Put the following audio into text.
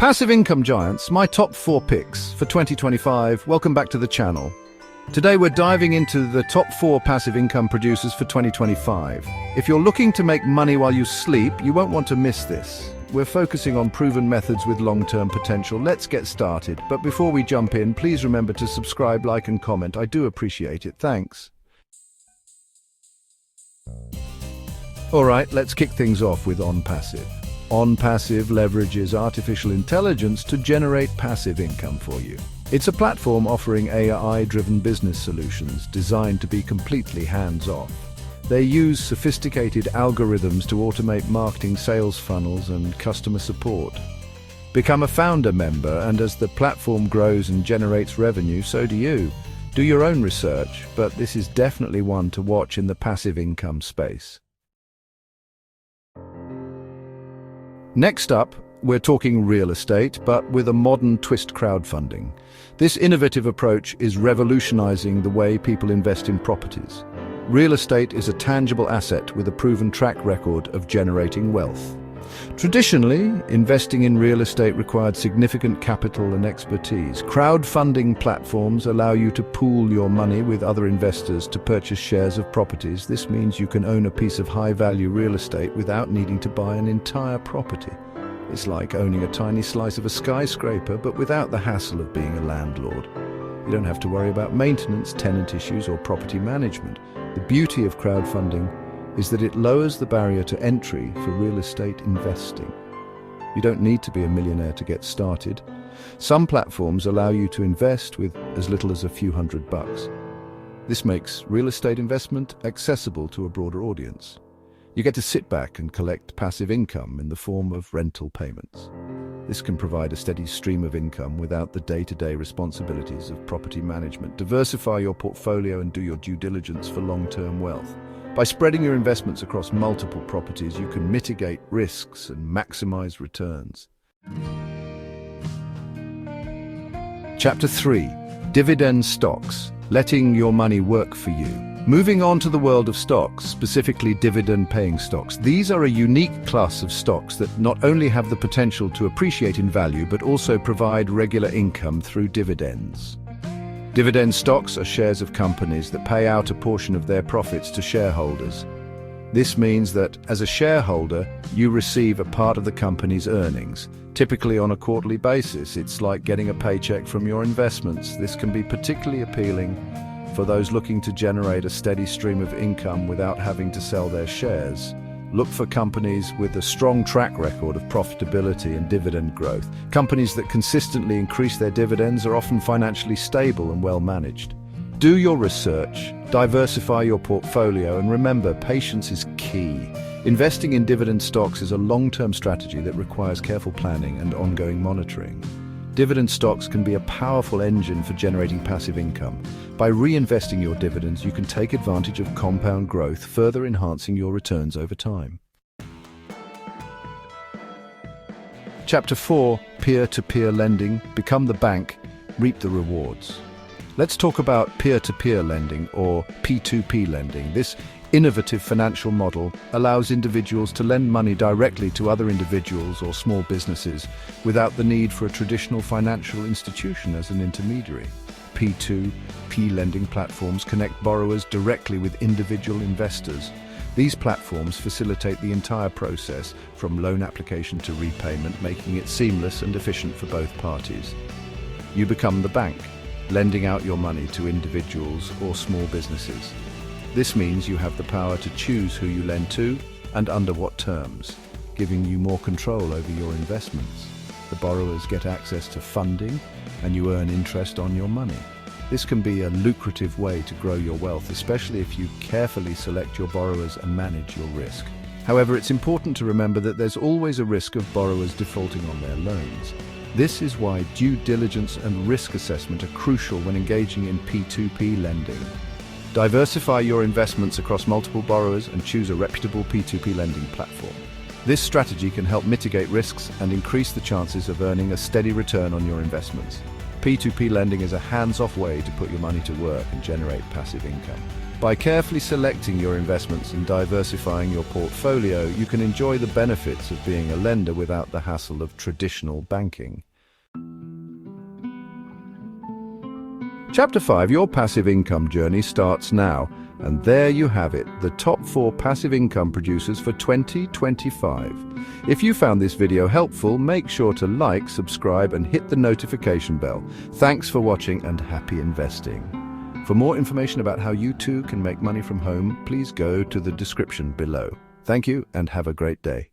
Passive income giants, my top 4 picks for 2025. Welcome back to the channel. Today we're diving into the top 4 passive income producers for 2025. If you're looking to make money while you sleep, you won't want to miss this. We're focusing on proven methods with long-term potential. Let's get started. But before we jump in, please remember to subscribe, like and comment. I do appreciate it. Thanks. All right, let's kick things off with OnPassive. OnPassive leverages artificial intelligence to generate passive income for you. It's a platform offering AI-driven business solutions designed to be completely hands-off. They use sophisticated algorithms to automate marketing, sales funnels, and customer support. Become a founder member, and as the platform grows and generates revenue, so do you. Do your own research, but this is definitely one to watch in the passive income space. Next up, we're talking real estate, but with a modern twist: crowdfunding. This innovative approach is revolutionizing the way people invest in properties. Real estate is a tangible asset with a proven track record of generating wealth. Traditionally, investing in real estate required significant capital and expertise. Crowdfunding platforms allow you to pool your money with other investors to purchase shares of properties. This means you can own a piece of high-value real estate without needing to buy an entire property. It's like owning a tiny slice of a skyscraper, but without the hassle of being a landlord. You don't have to worry about maintenance, tenant issues, or property management. The beauty of crowdfunding is that it lowers the barrier to entry for real estate investing. You don't need to be a millionaire to get started. Some platforms allow you to invest with as little as a few $100. This makes real estate investment accessible to a broader audience. You get to sit back and collect passive income in the form of rental payments. This can provide a steady stream of income without the day-to-day responsibilities of property management. Diversify your portfolio and do your due diligence for long-term wealth. By spreading your investments across multiple properties, you can mitigate risks and maximize returns. Chapter 3: Dividend Stocks, letting your money work for you. Moving on to the world of stocks, specifically dividend-paying stocks. These are a unique class of stocks that not only have the potential to appreciate in value, but also provide regular income through dividends. Dividend stocks are shares of companies that pay out a portion of their profits to shareholders. This means that, as a shareholder, you receive a part of the company's earnings, typically on a quarterly basis. It's like getting a paycheck from your investments. This can be particularly appealing for those looking to generate a steady stream of income without having to sell their shares. Look for companies with a strong track record of profitability and dividend growth. Companies that consistently increase their dividends are often financially stable and well managed. Do your research, diversify your portfolio, and remember, patience is key. Investing in dividend stocks is a long-term strategy that requires careful planning and ongoing monitoring. Dividend stocks can be a powerful engine for generating passive income. By reinvesting your dividends, you can take advantage of compound growth, further enhancing your returns over time. Chapter 4: Peer-to-peer lending. Become the bank, reap the rewards. Let's talk about peer-to-peer lending, or P2P lending. This innovative financial model allows individuals to lend money directly to other individuals or small businesses without the need for a traditional financial institution as an intermediary. P2P lending platforms connect borrowers directly with individual investors. These platforms facilitate the entire process, from loan application to repayment, making it seamless and efficient for both parties. You become the bank, lending out your money to individuals or small businesses. This means you have the power to choose who you lend to and under what terms, giving you more control over your investments. The borrowers get access to funding, and you earn interest on your money. This can be a lucrative way to grow your wealth, especially if you carefully select your borrowers and manage your risk. However, it's important to remember that there's always a risk of borrowers defaulting on their loans. This is why due diligence and risk assessment are crucial when engaging in P2P lending. Diversify your investments across multiple borrowers and choose a reputable P2P lending platform. This strategy can help mitigate risks and increase the chances of earning a steady return on your investments. P2P lending is a hands-off way to put your money to work and generate passive income. By carefully selecting your investments and diversifying your portfolio, you can enjoy the benefits of being a lender without the hassle of traditional banking. Chapter 5, your passive income journey starts now. And there you have it, the top 4 passive income producers for 2025. If you found this video helpful, make sure to like, subscribe, and hit the notification bell. Thanks for watching and happy investing. For more information about how you too can make money from home, please go to the description below. Thank you and have a great day.